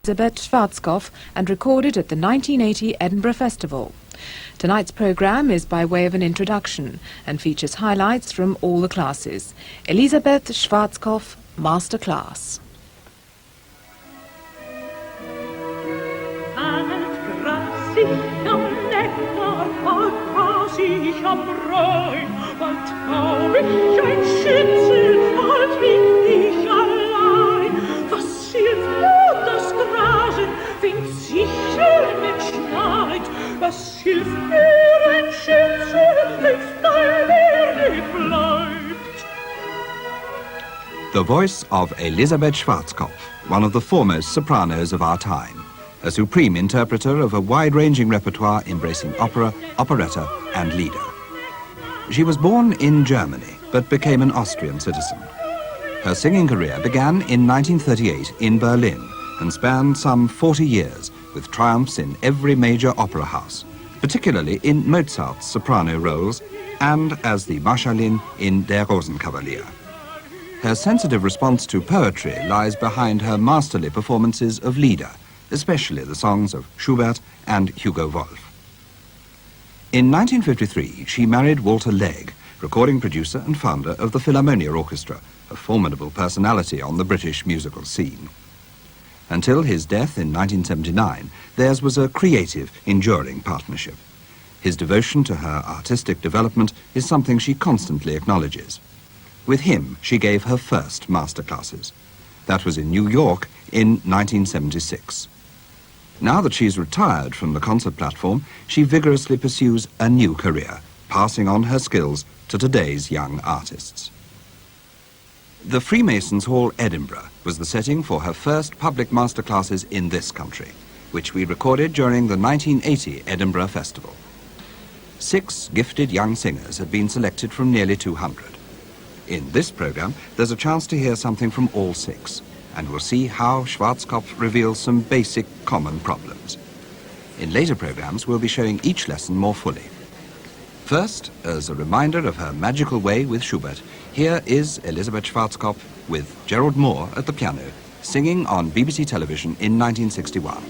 Elisabeth Schwarzkopf and recorded at the 1980 Edinburgh Festival. Tonight's programme is by way of an introduction and features highlights from all the classes. Elisabeth Schwarzkopf Masterclass. Was hilft mir ein Schütze, wenn's deiner nicht bleibt? The voice of Elisabeth Schwarzkopf, one of the foremost sopranos of our time, a supreme interpreter of a wide-ranging repertoire embracing opera, operetta and lieder. She was born in Germany, but became an Austrian citizen. Her singing career began in 1938 in Berlin and spanned some 40 years, with triumphs in every major opera house, particularly in Mozart's soprano roles and as the Marschallin in Der Rosenkavalier. Her sensitive response to poetry lies behind her masterly performances of lieder, especially the songs of Schubert and Hugo Wolf. In 1953, she married Walter Legge, recording producer and founder of the Philharmonia Orchestra, a formidable personality on the British musical scene. Until his death in 1979, theirs was a creative, enduring partnership. His devotion to her artistic development is something she constantly acknowledges. With him, she gave her first masterclasses. That was in New York in 1976. Now that she's retired from the concert platform, she vigorously pursues a new career, passing on her skills to today's young artists. The Freemasons Hall Edinburgh was the setting for her first public masterclasses in this country, which we recorded during the 1980 Edinburgh Festival. 6 gifted young singers had been selected from nearly 200. In this program, there's a chance to hear something from all 6, and we'll see how Schwarzkopf reveals some basic common problems. In later programs, we'll be showing each lesson more fully. First, as a reminder of her magical way with Schubert, here is Elisabeth Schwarzkopf with Gerald Moore at the piano, singing on BBC television in 1961.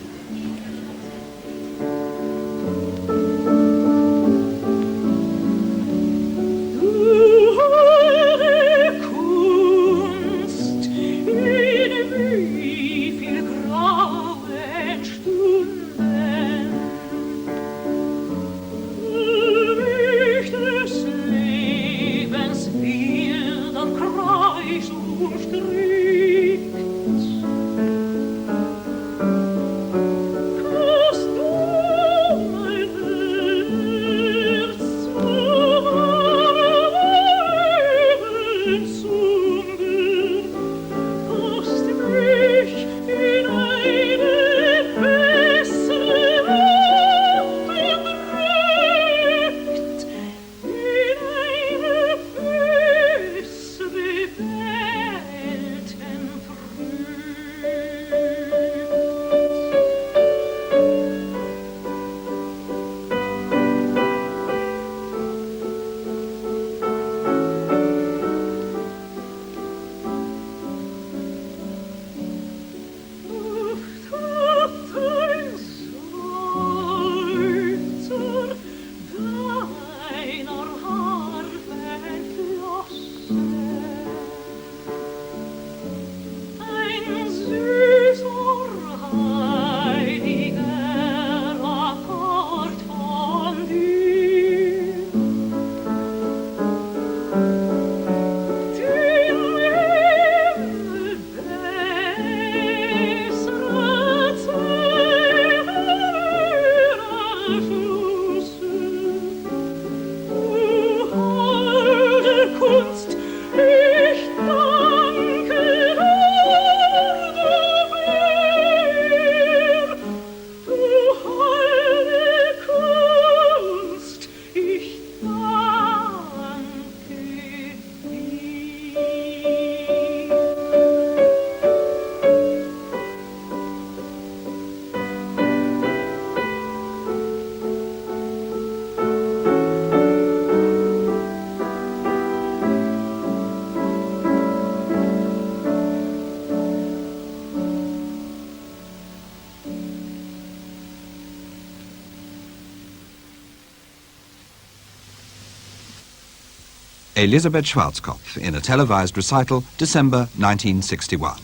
Elisabeth Schwarzkopf in a televised recital, December 1961.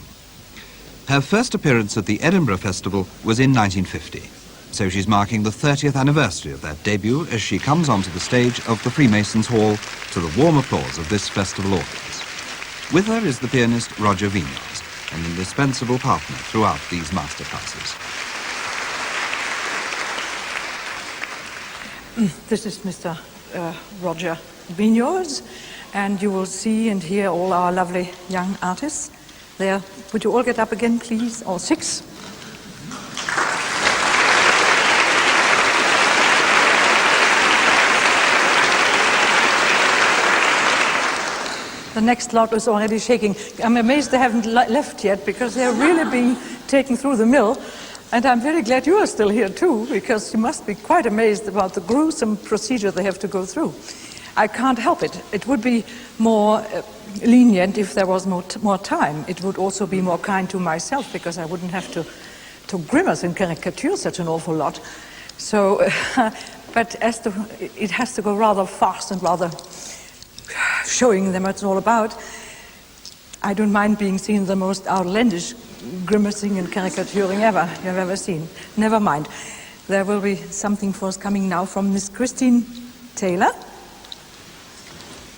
Her first appearance at the Edinburgh Festival was in 1950, so she's marking the 30th anniversary of that debut as she comes onto the stage of the Freemasons Hall to the warm applause of this festival audience. With her is the pianist Roger Vignoles, an indispensable partner throughout these masterclasses. This is Mr. Roger Vignoles, and you will see and hear all our lovely young artists. There, would you all get up again, please? All six. The next lot is already shaking. I'm amazed they haven't left yet, because they're really being taken through the mill. And I'm very glad you are still here too, because you must be quite amazed about the gruesome procedure they have to go through. I can't help it. It would be more lenient if there was more time. It would also be more kind to myself, because I wouldn't have to grimace and caricature such an awful lot. So, but it has to go rather fast and rather showing them what it's all about. I don't mind being seen the most outlandish grimacing and caricaturing you've ever seen. Never mind. There will be something forthcoming now from Miss Christine Taylor.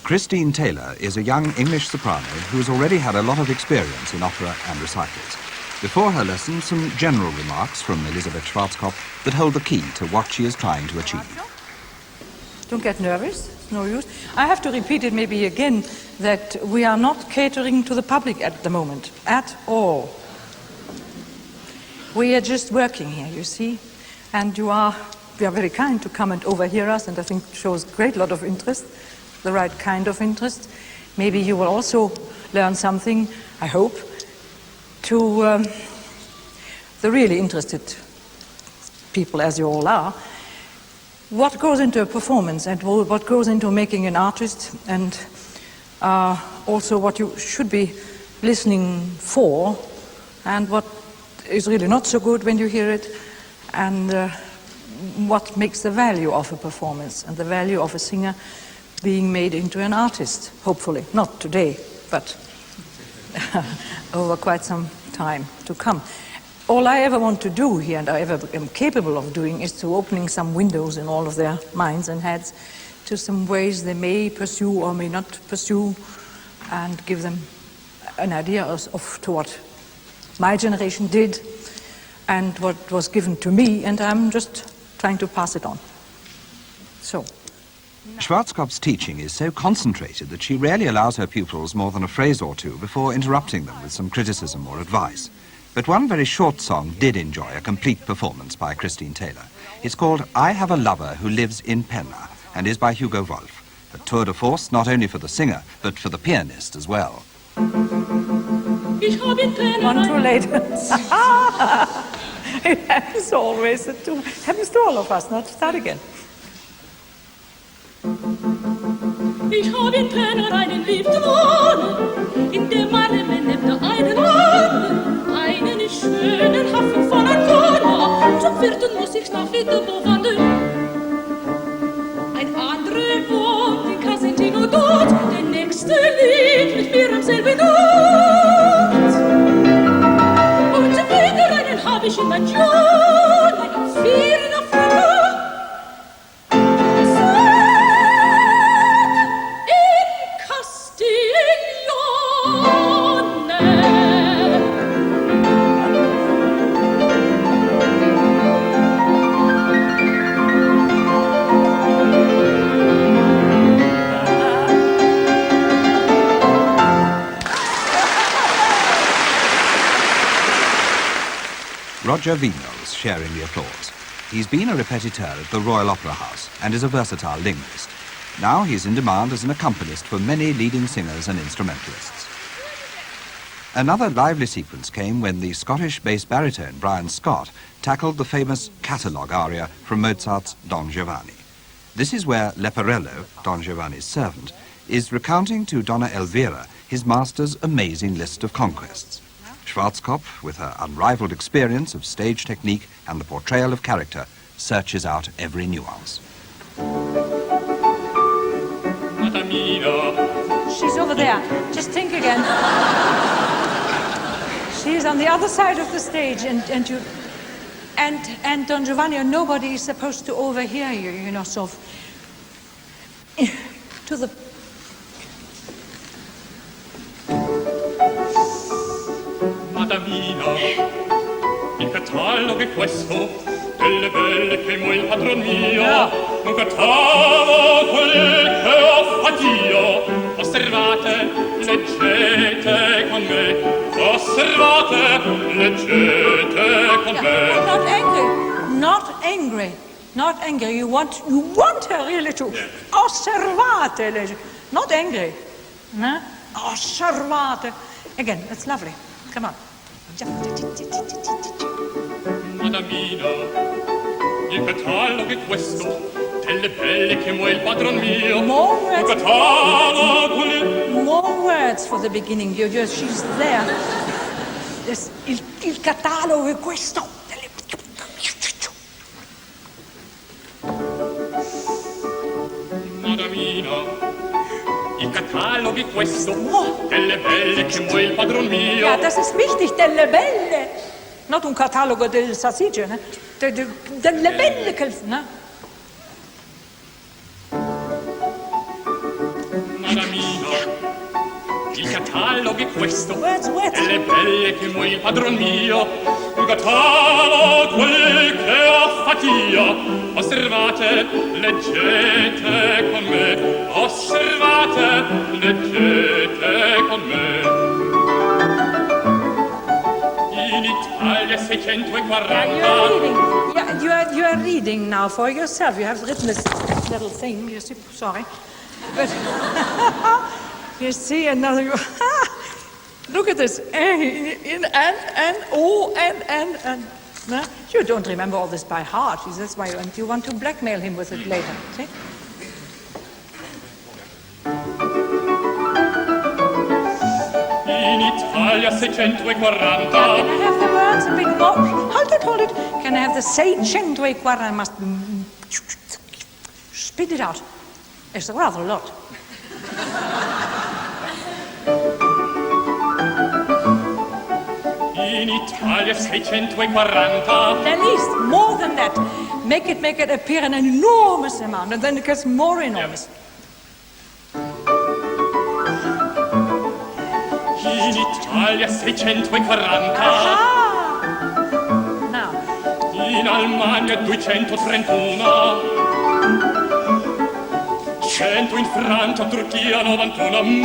Christine Taylor is a young English soprano who has already had a lot of experience in opera and recitals. Before her lesson, some general remarks from Elisabeth Schwarzkopf that hold the key to what she is trying to achieve. Don't get nervous, it's no use. I have to repeat it maybe again, that we are not catering to the public at the moment, at all. We are just working here, you see, and we are very kind to come and overhear us, and I think it shows a great lot of interest, the right kind of interest. Maybe you will also learn something, I hope, to the really interested people, as you all are, what goes into a performance and what goes into making an artist, and also what you should be listening for, and what is really not so good when you hear it, and what makes the value of a performance and the value of a singer being made into an artist, hopefully. Not today, but over quite some time to come. All I ever want to do here, and I ever am capable of doing, is to opening some windows in all of their minds and heads to some ways they may pursue or may not pursue, and give them an idea of to what my generation did and what was given to me, and I'm just trying to pass it on. So. Schwarzkopf's teaching is so concentrated that she rarely allows her pupils more than a phrase or two before interrupting them with some criticism or advice. But one very short song did enjoy a complete performance by Christine Taylor. It's called I Have a Lover Who Lives in Penna and is by Hugo Wolf, a tour de force not only for the singer, but for the pianist as well. One too late. It happens always. It happens to all of us. Not start again. Ich hab in Penna einen lieb gewonnen, in dem meine Männer einen Mann, einen schönen Hafen voller Korn, zum Vierten muss ich nach Edinburgh wandern. Ein anderer wohnt in Casentino dort, der nächste liegt mit mir am selben Ort. Und wieder einen hab ich in Mangione, 4 nach Frau. Roger Vignoles sharing the applause. He's been a repetiteur at the Royal Opera House and is a versatile linguist. Now he's in demand as an accompanist for many leading singers and instrumentalists. Another lively sequence came when the Scottish bass baritone Brian Scott tackled the famous catalogue aria from Mozart's Don Giovanni. This is where Leporello, Don Giovanni's servant, is recounting to Donna Elvira his master's amazing list of conquests. Schwarzkopf, with her unrivaled experience of stage technique and the portrayal of character, searches out every nuance. Matamina, She's over there. Just think again. She's on the other side of the stage, and Don Giovanni, nobody is supposed to overhear you, you know, so to the... Madamina, il catalogo è questo, delle belle che mo il padron mio, un catalogo che ho fatto io. Osservate, leggete con me, osservate, leggete con me. Not angry, not angry, not angry. You want her really to osservate, not angry. No? Osservate. Again, that's lovely. Come on. Madamina, il catalogo è questo, delle belle che mo il padron mio. Un catalogo. More words for the beginning. She's there. Il catalogo è questo. Madamina, il catalogo è questo, delle belle che mo il padron mio. Ja, das ist wichtig, delle belle. Not un catalogo del salsicce, ne? Delle belle, ne? Madamina, il catalogo è questo, Words. delle belle che mo il padron mio. Un catalogo che ho fatto io. Osservate, leggete con me. Osservate, leggete con me. In Italia 640. You are reading now for yourself. You have written this little thing. You see, sorry, but you see another. Look at this. In and O and. No? You don't remember all this by heart. That's why you want to blackmail him with it later. See? In Italia 640. Can I have the words a bit more? Hold it. Can I have the 640? I must spit it out. It's rather a lot. In Italia 640. At least more than that. Make it appear an enormous amount, and then it gets more enormous. In Italia 640. Aha! Now. In Almania 231. 100 in Francia, Turchia 91.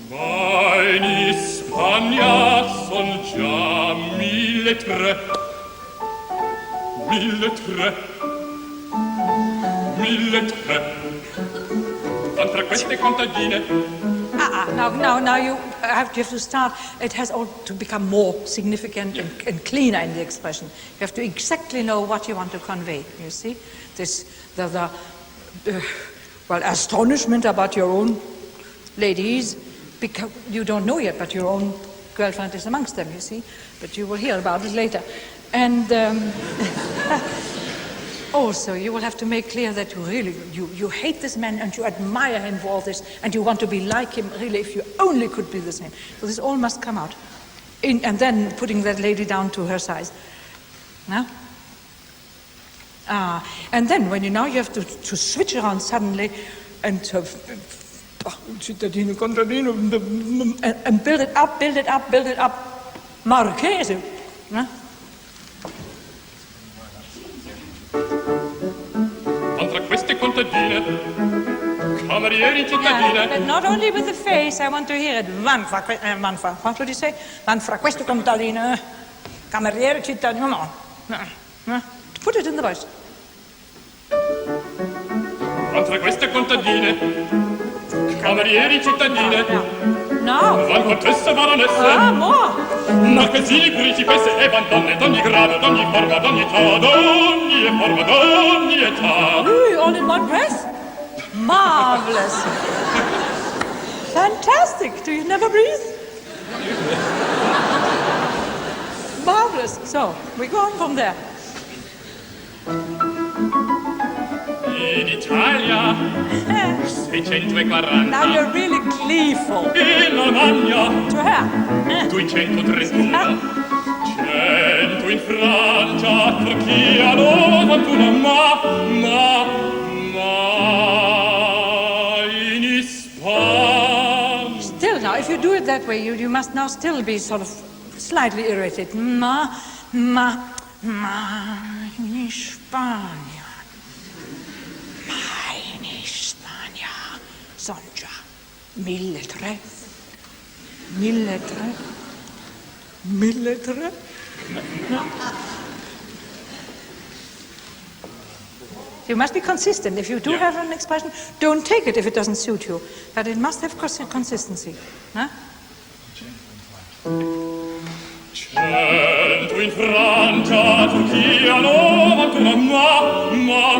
Ma in Spagna son già 1.300. 1.300. Tra queste contadine. Now you have to start. It has all to become more significant and cleaner in the expression. You have to exactly know what you want to convey. You see, the astonishment about your own ladies, because you don't know yet, but your own girlfriend is amongst them. You see, but you will hear about it later, and. Also, you will have to make clear that you really, you hate this man and you admire him for all this and you want to be like him, really, if you only could be the same. So this all must come out. And then putting that lady down to her size. Now? And then when you have to switch around suddenly and and build it up. Marchese. No? Tra queste contadine, camerieri cittadine. But not only with the face, I want to hear it. What would you say? Van fra queste contadine, camerieri cittadine. No. Put it in the voice. Tra queste contadine, camerieri cittadine. No. Van contesse baronesse. More. Marchesini, principesse e van donne d'ogni grado, d'ogni forma, d'ogni età, d'ogni età. All in one breath? Marvelous. Fantastic. Do you never breathe? Marvelous. So, we go on from there. In Italia 640. Now you're really gleeful. In Romagna To her. 231. 100 in Francia, Turchia 91, ma in Spagna. Still now, if you do it that way, you must now still be sort of slightly irritated. Ma in Spagna. Ma in Spagna. Son già 1.300. 1.300. 1.300. You must be consistent. If you do have an expression, don't take it if it doesn't suit you. But it must have consistency. Huh? 100 in Francia, Turchia 91, ma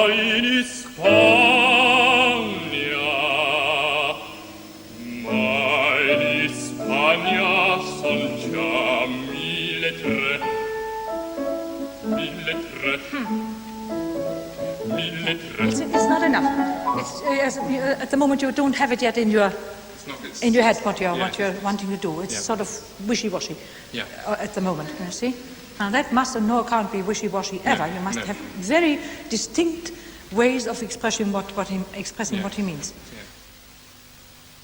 in Spagna. Ma in Spagna son già 1.300. 1.300. It's not enough. At the moment, you don't have it yet in your head what you're wanting to do. It's sort of wishy-washy at the moment. You see. Now that must on no account be wishy-washy ever. You must have very distinct ways of expressing what he means.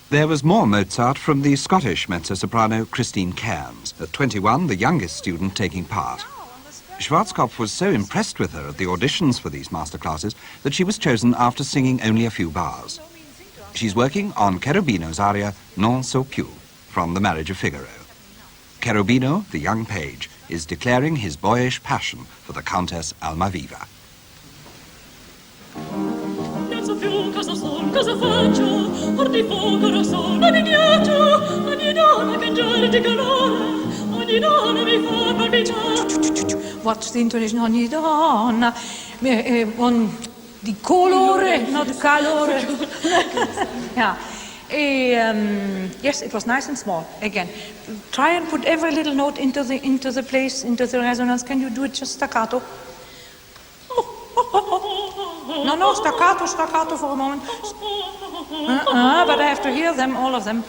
There was more Mozart from the Scottish mezzo-soprano Christine Cairns, at 21 the youngest student taking part. Schwarzkopf was so impressed with her at the auditions for these masterclasses that she was chosen after singing only a few bars. She's working on Cherubino's aria Non so più from The Marriage of Figaro. Cherubino, the young page, is declaring his boyish passion for the Countess Almaviva. Non so più cosa son, cosa faccio, or di fuoco non sono, di ghiaccio, ogni donna cangiare di calore, ogni donna mi fa palpitare. What's the intonation? Ogni donna, di colore, not calore. Yeah. Yes, it was nice and small. Again, try and put every little note into the place, into the resonance. Can you do it just staccato? No, staccato for a moment. But I have to hear them, all of them.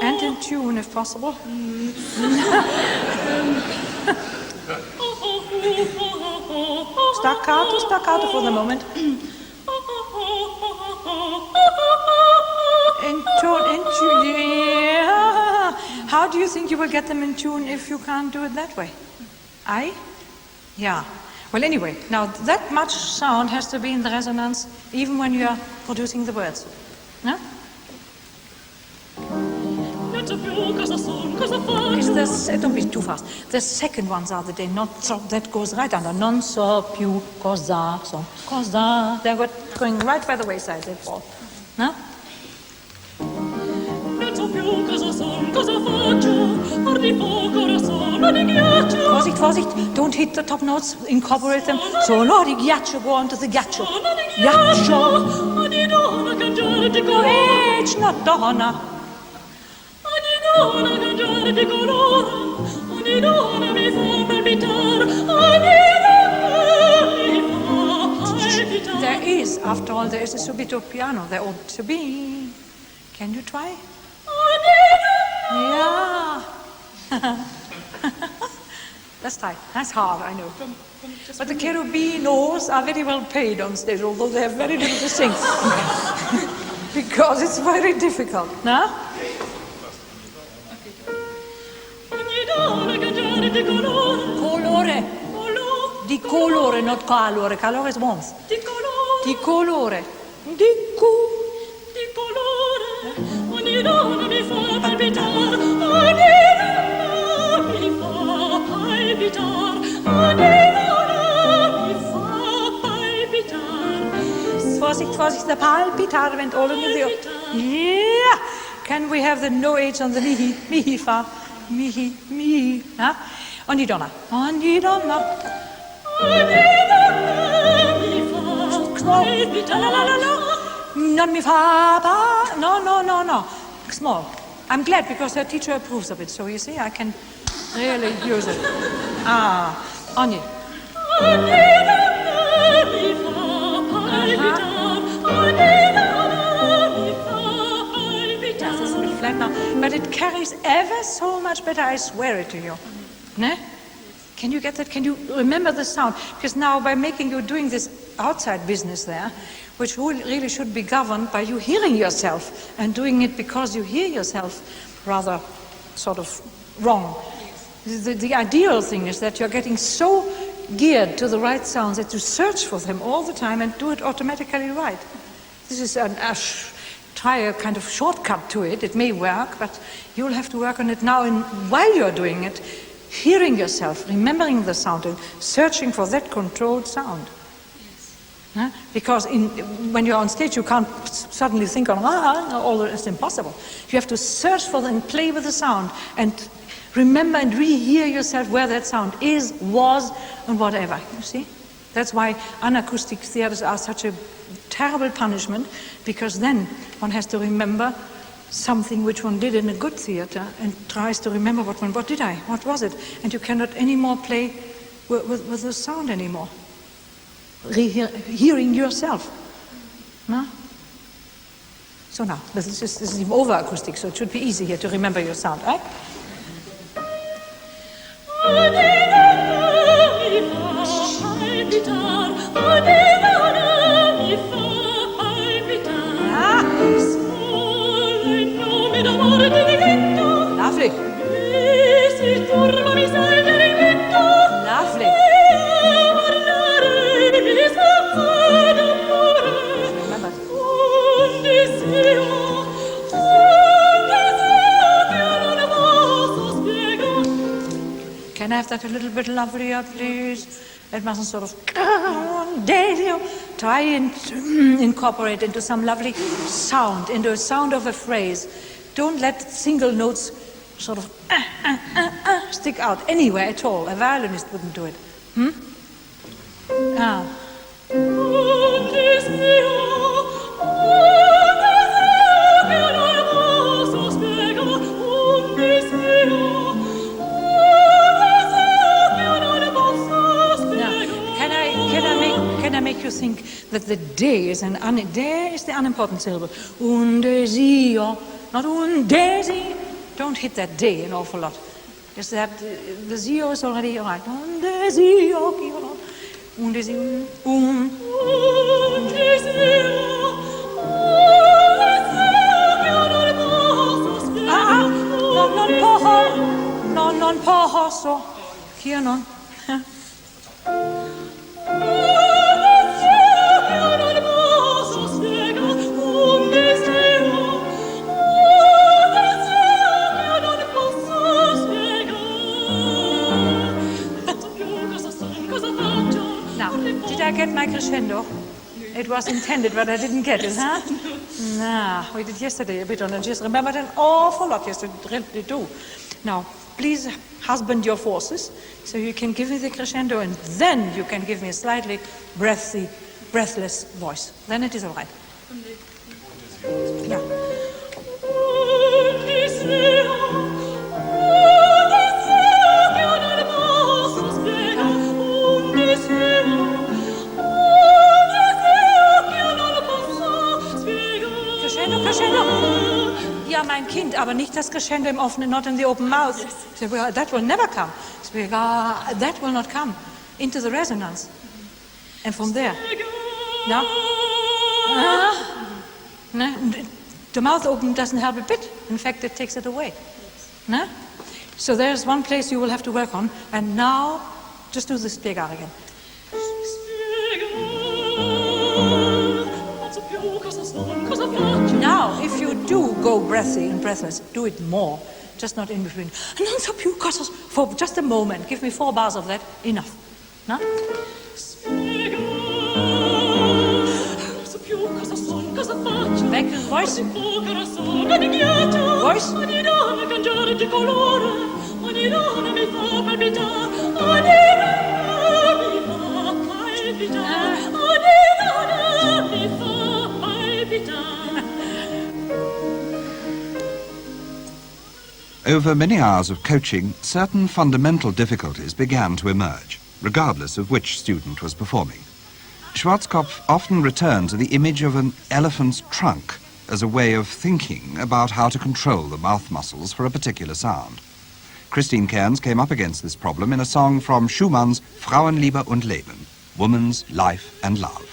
And in tune, if possible. Staccato for the moment. In tune, yeah. How do you think you will get them in tune if you can't do it that way? Yeah. Well, anyway, now that much sound has to be in the resonance even when you are producing the words. No? Don't be too fast. The second ones are the day, not so, that goes right under. Non so più cosa, so cosa. They're going right by the wayside, they fall. No? Non so più cosa son, cosa faccio, or di fuoco non sono, di ghiaccio. Vorsicht, don't hit the top notes, incorporate them. Sono di ghiaccio, go on to the ghiaccio. Ghiaccio, ogni donna cangiare di colore. It's not donna. Ogni donna cangiare di colore, ogni donna mi fa palpitare, ogni donna mi fa palpitare. There is, after all, there is a subito piano. There ought to be. Can you try? Yeah. That's tight. That's hard, I know. But the cherubinos are very well paid on stage, although they have very little to sing. Because it's very difficult. No? Colore. Di colore, not calore. Calore is warmth. Di colore. Di colore. Ogni donna mi fa palpitare, ogni donna mi fa palpitare, ogni donna mi fa palpitare. Vorsicht, the palpitar went all into the... Yeah! Can we have the no H on the mihi, fa, mihi, huh? Ogni donna. Ogni donna. Ogni donna mi fa palpitare. Non mi fa, no. small. I'm glad because her teacher approves of it. So you see, I can really use it. On you. Yes, it's a bit flat now, but it carries ever so much better, I swear it to you. Ne? Can you get that? Can you remember the sound? Because now by making you doing this outside business there, which really should be governed by you hearing yourself and doing it because you hear yourself rather sort of wrong. The ideal thing is that you're getting so geared to the right sounds that you search for them all the time and do it automatically right. This is try a kind of shortcut to it. It may work, but you'll have to work on it now. And while you're doing it, hearing yourself, remembering the sound, and searching for that controlled sound. Yes. Because when you're on stage, you can't suddenly think on, it's impossible. You have to search for them and play with the sound and remember and rehear yourself where that sound is, was, and whatever. You see? That's why unacoustic theaters are such a terrible punishment, because then one has to remember something which one did in a good theater and tries to remember what did I? What was it? And you cannot anymore play with the sound anymore. Hearing yourself. No? So now, this is even over acoustic, so it should be easy here to remember your sound, right? Lovely. Lovely. Can I have that a little bit lovelier, please? It mustn't sort of try and incorporate into some lovely sound, into a sound of a phrase. Don't let single notes sort of stick out anywhere at all. A violinist wouldn't do it. Can I make you think that the de is the unimportant syllable. Un desio, not un desi. Don't hit that de an awful lot. Because that the zio is already all right. Un desio, un desio, un desio. Non posso. Here non. Did I get my crescendo? It was intended, but I didn't get it, huh? Nah, we did yesterday a bit on it. Just remembered an awful lot yesterday to do. Now, please husband your forces so you can give me the crescendo and then you can give me a slightly breathless voice. Then it is all right. Yeah. Ja, mein Kind, aber nicht das Crescendo im offenen, not in the open mouth. Yes. That will never come. That will not come into the resonance. And from there. No? No? The mouth open doesn't help a bit. In fact, it takes it away. No? So there's one place you will have to work on. And now, just do the Spiegare again. Now, if you do go breathy and breathless, do it more, just not in between. Non so più cosas, for just a moment. Give me 4 bars of that, enough. No? Back to voice. Voice. Over many hours of coaching, certain fundamental difficulties began to emerge, regardless of which student was performing. Schwarzkopf often returned to the image of an elephant's trunk as a way of thinking about how to control the mouth muscles for a particular sound. Christine Cairns came up against this problem in a song from Schumann's Frauenliebe und Leben, Woman's Life and Love.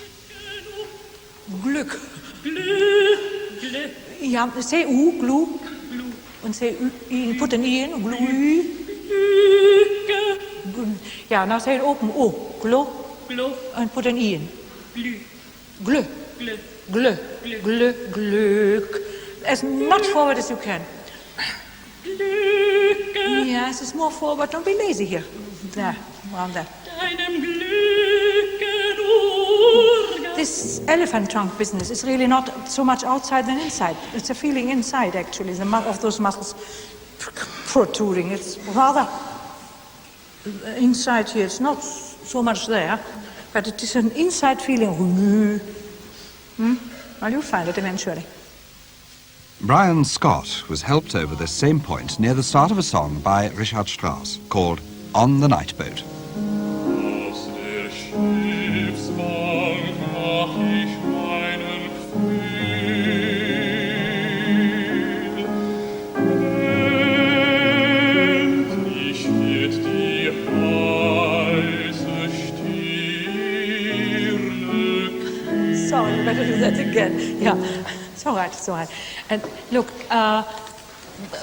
Glück. Ja, say U, glue. And say U, put an E in, glue. Yeah, now say it open, O, glow. And put an E in. Glück. Glück. Glück. Glück. As much forward as you can. Yes, it's more forward. Don't be lazy here. There, around there. This elephant trunk business is really not so much outside than inside. It's a feeling inside, actually, of those muscles protruding. It's rather inside here. It's not so much there, but it is an inside feeling. Well, you'll find it eventually. Brian Scott was helped over this same point near the start of a song by Richard Strauss called On the Night Boat. Sorry, better do that again. Yeah. It's all right, it's all right. And look,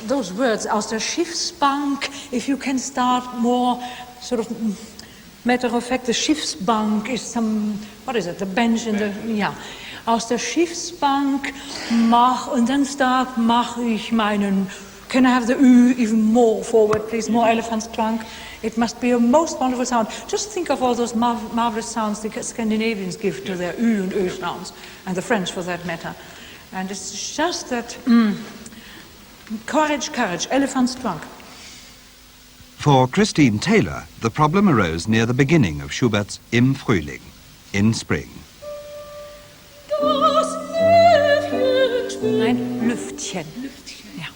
those words, aus der Schiffsbank, if you can start more sort of matter of fact, the Schiffsbank is some, what is it, the bench in the, yeah. Aus der Schiffsbank und then start, mach ich meinen, can I have the Ü even more forward, please, more elephant's trunk? It must be a most wonderful sound. Just think of all those marvelous sounds the Scandinavians give to their Ü and Ö sounds, and the French for that matter. And it's just that, courage, elephant's trunk. For Christine Taylor, the problem arose near the beginning of Schubert's Im Frühling, in spring. Das Lüftchen. Nein, Lüftchen. Ja.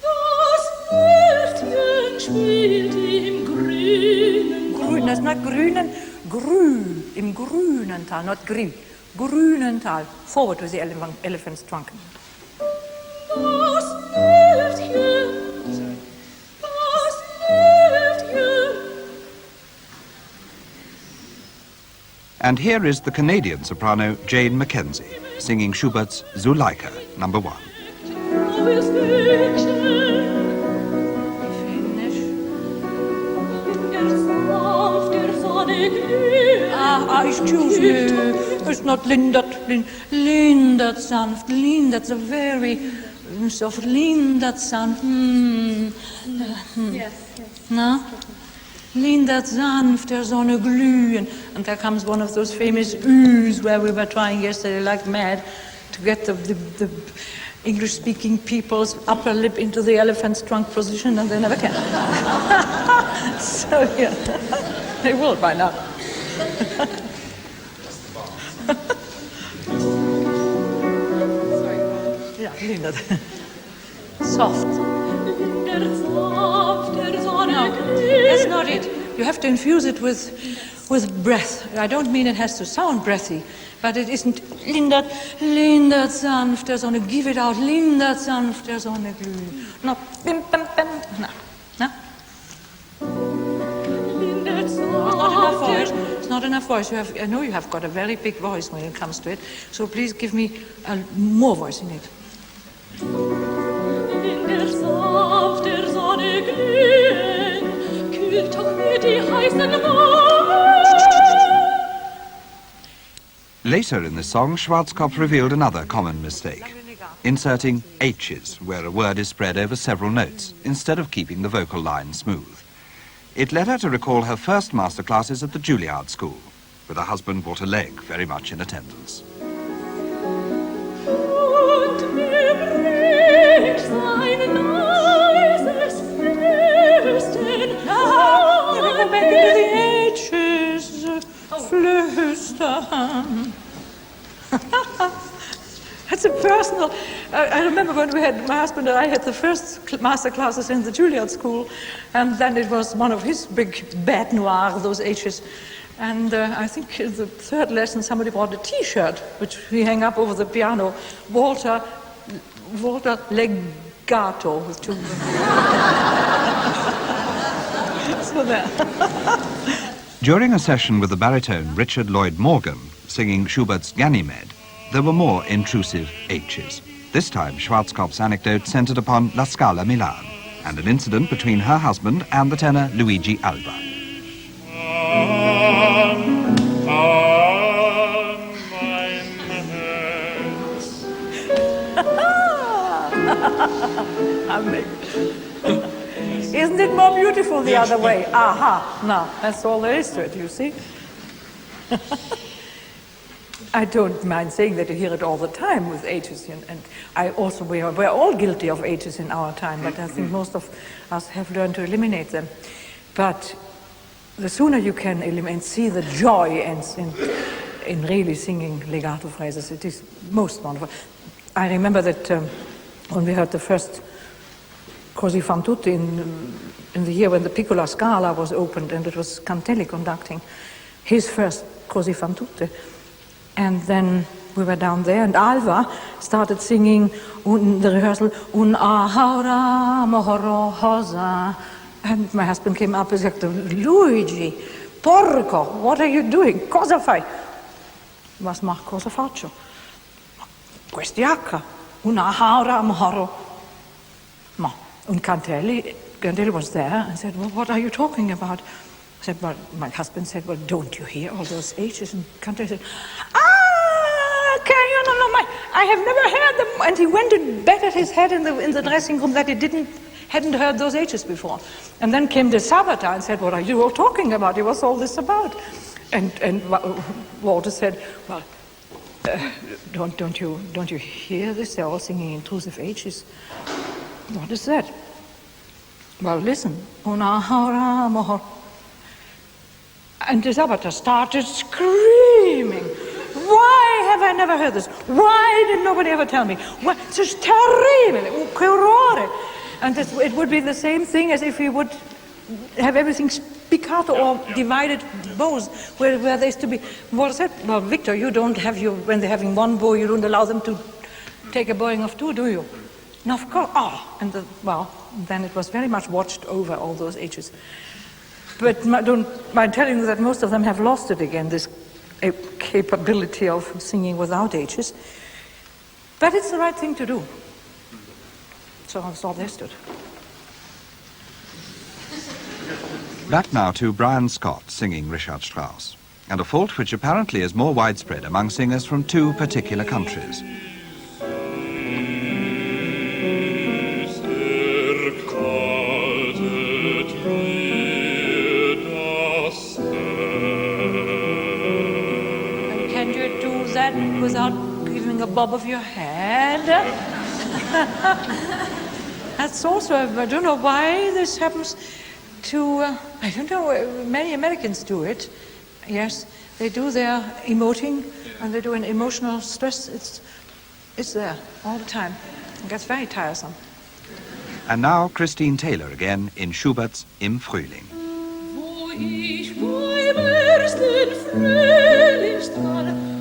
Das Lüftchen spielt im grünen Tal. Grün, das ist nicht grünen, grün, im grünen Tal, not grün. Grünen Tal. Forward with the elephant's trunk. Das Lüftchen. Das Lüftchen. And here is the Canadian soprano Jane Mackenzie, singing Schubert's Zuleika, number 1. Finish. Der Sonne glüht. Ich choose you. It's not lindert, lindert sanft, lindert, a very soft, lindert sanft. Yes. No? Lindert sanft, der Sonne glühen. And there comes one of those famous Üs where we were trying yesterday like mad to get the English-speaking people's upper lip into the elephant's trunk position, and they never can. So, yeah, they will by now. Yeah, lindert. Soft. Der Saft der Sonne No, glüht. that's not it. You have to infuse it with breath. I don't mean it has to sound breathy, but it isn't lindert, lindert sanft der Sonne. Give it out, lindert sanft der Sonne glühen. Not bim, bim, bim. No. No? Lindert Not enough Saft voice. It's not enough voice. I know you have got a very big voice when it comes to it, so please give me more voice in it. in der Saft der Sonne glühen, kühlt doch mir die heißen Wangen. Later in the song, Schwarzkopf revealed another common mistake, inserting H's where a word is spread over several notes, instead of keeping the vocal line smooth. It led her to recall her first masterclasses at the Juilliard School, with her husband Walter very much in attendance. Und mir bricht sein leises Flüstern Go back into the H's, flüstern. That's a personal. I remember when my husband and I had the first master classes in the Juilliard School, and then it was one of his big bêtes noires, those H's. And I think in the third lesson somebody brought a T-shirt, which we hang up over the piano. Walter Legato with two. So there. During a session with the baritone Richard Lloyd Morgan, singing Schubert's Ganymede, there were more intrusive H's. This time, Schwarzkopf's anecdote centered upon La Scala Milan and an incident between her husband and the tenor Luigi Alba. Isn't it more beautiful the other way? Aha, no, that's all there is to it, you see. I don't mind saying that you hear it all the time with H's, and I also, we're all guilty of H's in our time, but I think most of us have learned to eliminate them. But the sooner you can eliminate, see the joy in really singing legato phrases, it is most wonderful. I remember that when we heard the first Così fan tutte in the year when the Piccola Scala was opened, and it was Cantelli conducting his first Così fan tutte. And then we were down there, and Alva started singing in the rehearsal, Un aura mohorosa. And my husband came up and said, Luigi, porco, what are you doing? Cosa fai? Ma cosa faccio? Questi H, una aura mohoro. Ma, and Cantelli was there and said, well, what are you talking about? I said, well, my husband said, well, don't you hear all those H's? And Cantelli said, okay, I have never heard them. And he went and battered his head in the dressing room that he hadn't heard those H's before. And then came the Sabata and said, what are you all talking about? What's all this about? And Walter said, well, don't you hear this? They're all singing intrusive H's. What is that? Well, listen. And the Sabata started screaming. Why have I never heard this? Why did nobody ever tell me? What? It's terrible. Che orrore. And it would be the same thing as if we would have everything spiccato or divided bows where there is to be. What is that? Well, Victor, you don't have when they're having one bow, you don't allow them to take a bowing of two, do you? No, of course. And then it was very much watched over, all those H's. But don't mind telling you that most of them have lost it again, this capability of singing without H's. But it's the right thing to do. So that's all there stood. Back now to Brian Scott singing Richard Strauss, and a fault which apparently is more widespread among singers from two particular countries. Without giving a bob of your head. That's also, I don't know why this happens to, I don't know, many Americans do it. Yes, they do their emoting, and they do an emotional stress. It's there all the time. It gets very tiresome. And now Christine Taylor again in Schubert's Im Frühling. Wo ich beim ersten Frühlingsstrahl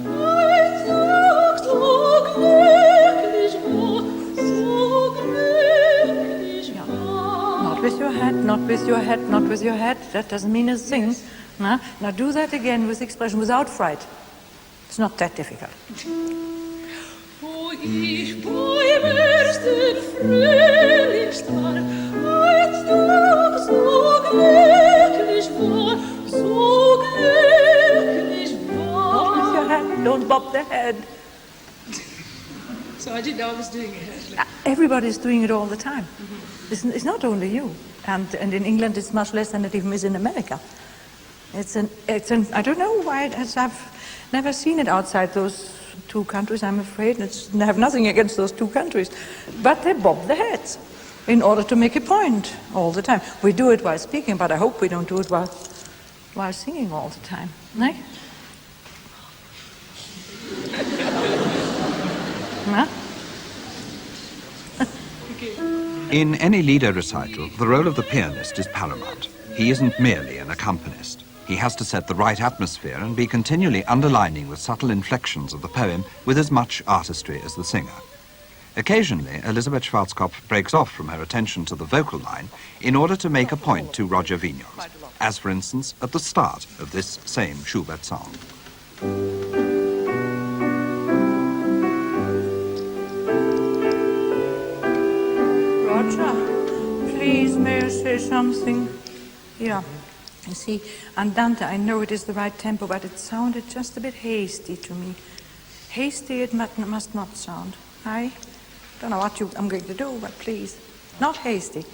Not with your head, not with your head, not with your head. That doesn't mean a thing. Yes. No? Now do that again with expression, without fright. It's not that difficult. Wo ich beim ersten Frühlingsstrahl als Tag so glücklich war, so glücklich war. Not with your head, don't bob the head. So I didn't know I was doing it. Everybody's doing it all the time. It's not only you. And in England it's much less than it even is in America. It's an I don't know why I've never seen it outside those two countries, I'm afraid. I have nothing against those two countries. But they bob their heads in order to make a point all the time. We do it while speaking, but I hope we don't do it while singing all the time. Right? Huh? In any Lieder recital, the role of the pianist is paramount. He isn't merely an accompanist. He has to set the right atmosphere and be continually underlining the subtle inflections of the poem with as much artistry as the singer. Occasionally, Elisabeth Schwarzkopf breaks off from her attention to the vocal line in order to make a point to Roger Vignoles, as for instance at the start of this same Schubert song. Roger, please, may I say something? Yeah. You see, Andante, I know it is the right tempo, but it sounded just a bit hasty to me. Hasty it must not sound. I don't know what I'm going to do, but please, not hasty.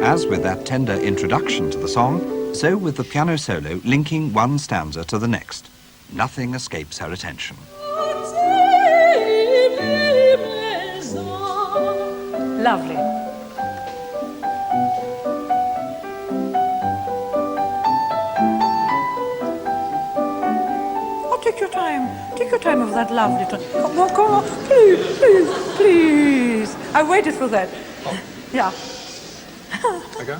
As with that tender introduction to the song, so with the piano solo linking one stanza to the next. Nothing escapes her attention. Lovely. Oh, take your time. Take your time of that lovely tone. Come on, please, please, please. I waited for that. Oh. Yeah. Okay.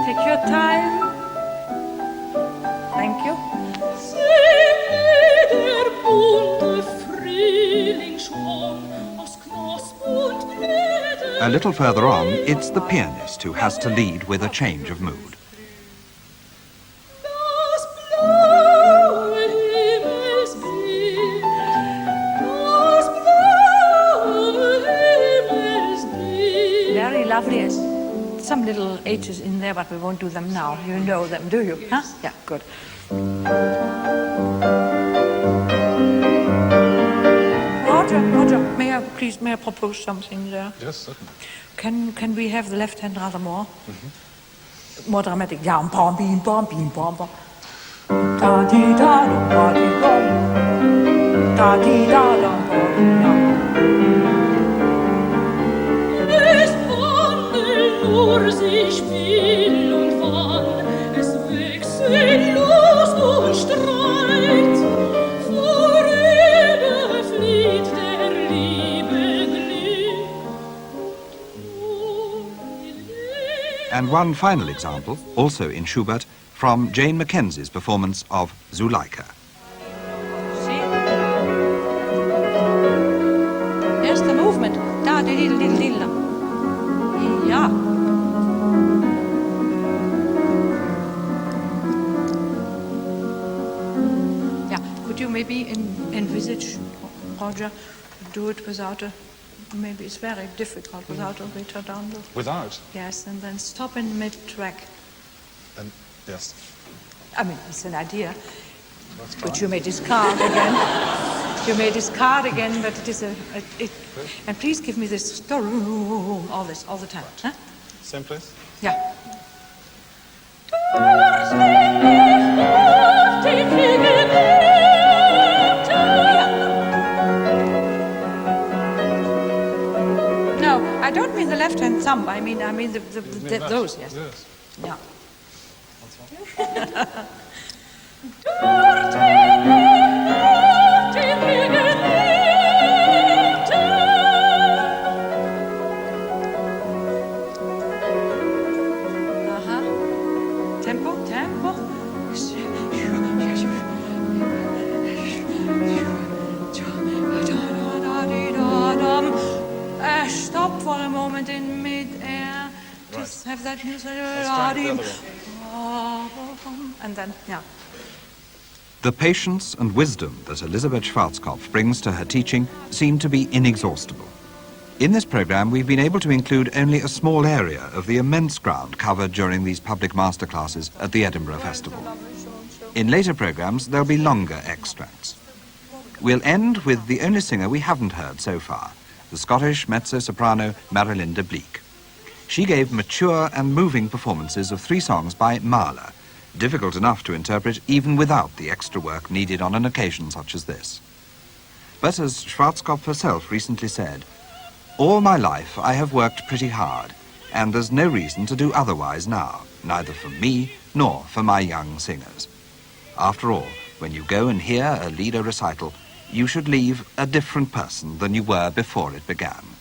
Take your time. Thank you. A little further on, it's the pianist who has to lead with a change of mood. Very lovely. Some little H's in there, but we won't do them now. You know them, do you? Huh? Yeah, good. Roger, may I propose something there? Yes, certainly. Can we have the left hand rather more? Mm-hmm. More dramatic. Yeah, pom, beam, pom, beam, pom, pom. Da dee da dum, da dee dum. Da dee da dum, da dee dum. Es wandelt nur sich will und wann, es wechselt Lust und Streit. Vorüber flieht der Liebe Glück. And one final example, also in Schubert, from Jane Mackenzie's performance of Zuleika. See? There's the movement. Da, di, di, di, di, di. Yeah. Yeah. Could you maybe envisage, Roger, do it without a... Maybe it's very difficult without a ritardando. Without? Yes, and then stop in mid-track. And yes. I mean, it's an idea, That's which fine. you may discard again. You may discard again, but it is and please give me this, all this, all the time. Huh? Same place? Yeah. No, I don't mean the left-hand thumb. I mean those, yes. Yes. Yeah. Tempo. Stop for a moment in mid-air. Just have that music. And then, yeah. The patience and wisdom that Elisabeth Schwarzkopf brings to her teaching seem to be inexhaustible. In this program, we've been able to include only a small area of the immense ground covered during these public masterclasses at the Edinburgh Festival. In later programs, there'll be longer extracts. We'll end with the only singer we haven't heard so far, the Scottish mezzo-soprano Marilyn de Bleek. She gave mature and moving performances of 3 songs by Mahler, difficult enough to interpret even without the extra work needed on an occasion such as this. But as Schwarzkopf herself recently said, "All my life I have worked pretty hard, and there's no reason to do otherwise now, neither for me nor for my young singers. After all, when you go and hear a leader recital, you should leave a different person than you were before it began."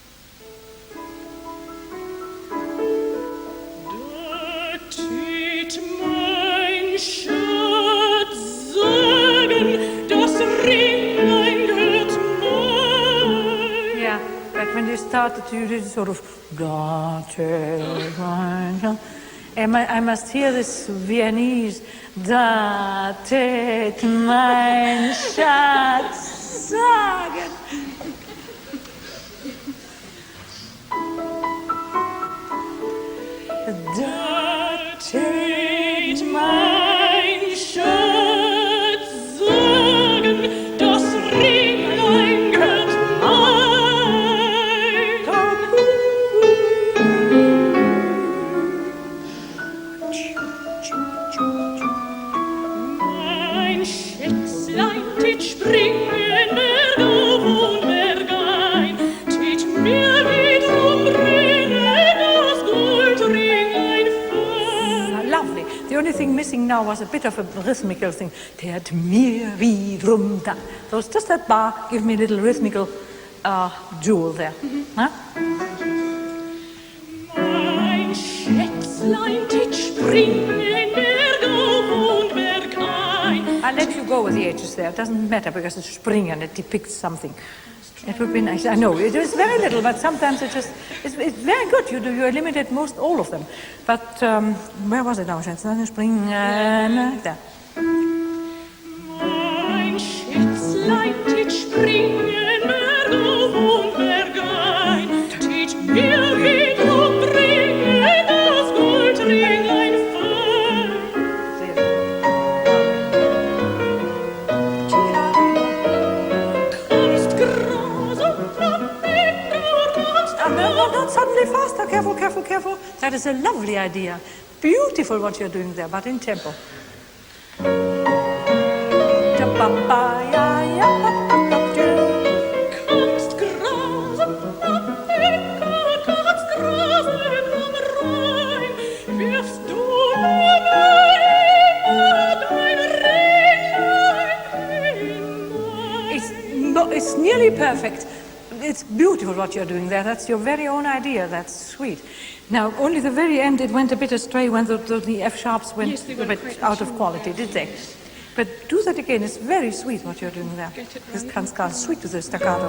Yeah, but when you started, you did sort of da, take mine. I must hear this Viennese da, take mein Schatz sagen. Da, take mein Schatz sagen, das Ringlein gehört Mein Schätzlein, tit springen Berg auf und Berg ein, tit mir wiederum bringen das Goldringlein fein. Lovely. The only thing missing now was a bit of a rhythmical thing. Tät mir wiederum da. So it's just that bar, give me a little rhythmical jewel there. Huh? Mein Schätzlein, tit springen Berg auf und Berg ein. I'll let you go with the H's there. It doesn't matter because it's springen, it depicts something. It would be nice. I know, it is very little, but sometimes it's very good. You eliminate most all of them. But where was it now? Springen, there. Mein Schätzlein, tit springen Berg auf und Berg ein, tit mir wiederum bringen das Goldringlein fein. Kommst grausam am Ende, kommst Not suddenly faster. Careful, careful, careful. That is a lovely idea. Beautiful what you're doing there, but in tempo. Kommst grausam am Ende, kommst grausam am Rhein, wirfst du immer dein Ringlein hinein. It's nearly perfect. It's beautiful what you're doing there. That's your very own idea. That's sweet. Now, only the very end it went a bit astray when the F sharps went Yes, they a went bit quite out of quality, did they? But do that again. It's very sweet what you're doing there. Get it This right. comes kind of sweet to the staccato.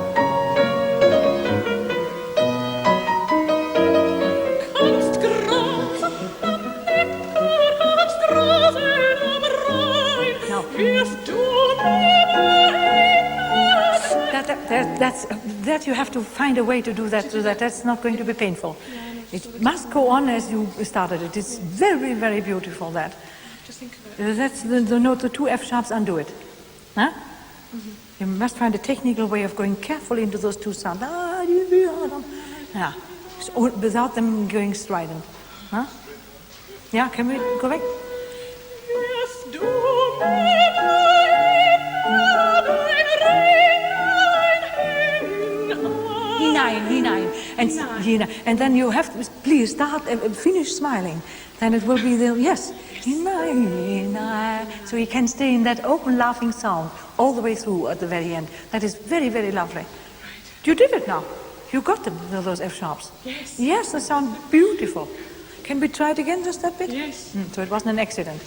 Kommst grausam am Ende, kommst grausam am Rhein, Now. wirfst du immer That you have to find a way to do that so that that's not going to be painful. It must go on as you started it. It's very, very beautiful that. Just think of it. That's the note, the 2 F sharps undo it. Huh? You must find a technical way of going carefully into those 2 sounds. Yeah. So, without them going strident. Huh? Yeah, can we go back? Wirfst du immer dein Ringlein hinein. Hinein. And then you have to, please start, finish smiling. Then it will be the, yes. Hinein. So you can stay in that open laughing sound all the way through at the very end. That is very, very lovely. You did it now. You got them, those F sharps. Yes. Yes, they sound beautiful. Can we try it again, just that bit? Yes. So it wasn't an accident.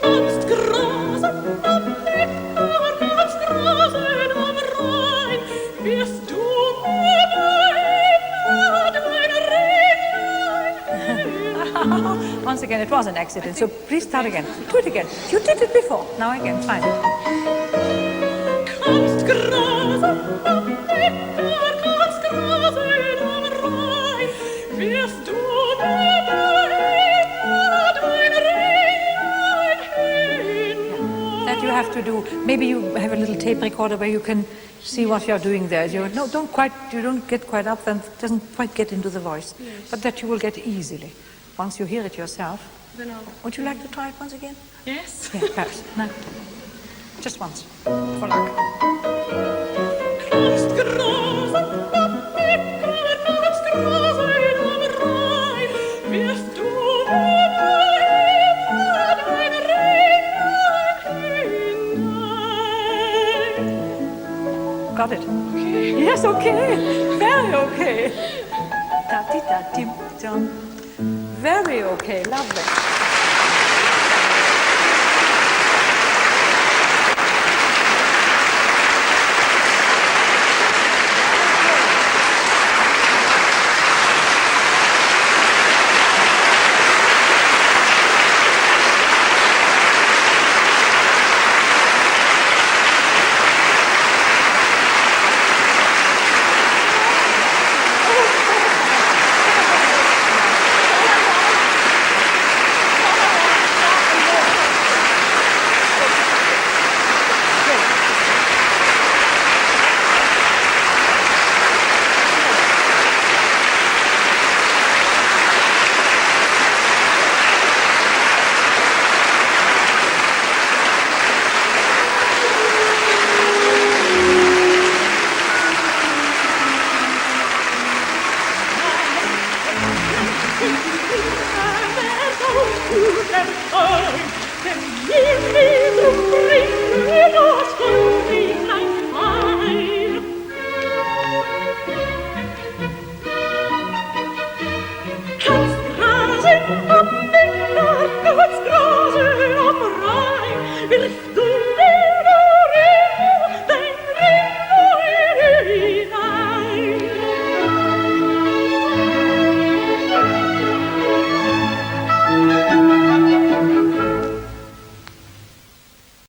Kommst grausam am Ende, kommst grausam am Rhein, wirfst du immer dein Ringlein. Once again, it was an accident. So please start again. Do it again. You did it before. Now again, fine. Kommst grausam am Ende, kommst grausam am Rhein, wirfst du immer dein Ringlein hinein. That have to do, maybe you have a little tape recorder where you can see what you're doing there. You don't get quite up, then it doesn't quite get into the voice. Yes. But that you will get easily once you hear it yourself. Then I'll... Would you like to try it once again? Yes. Yeah, perhaps. No. Just once, for luck. Got it? Okay. Yes, okay. Very okay. Da-di-da-dim-dum. Very okay. Lovely. Wirfst du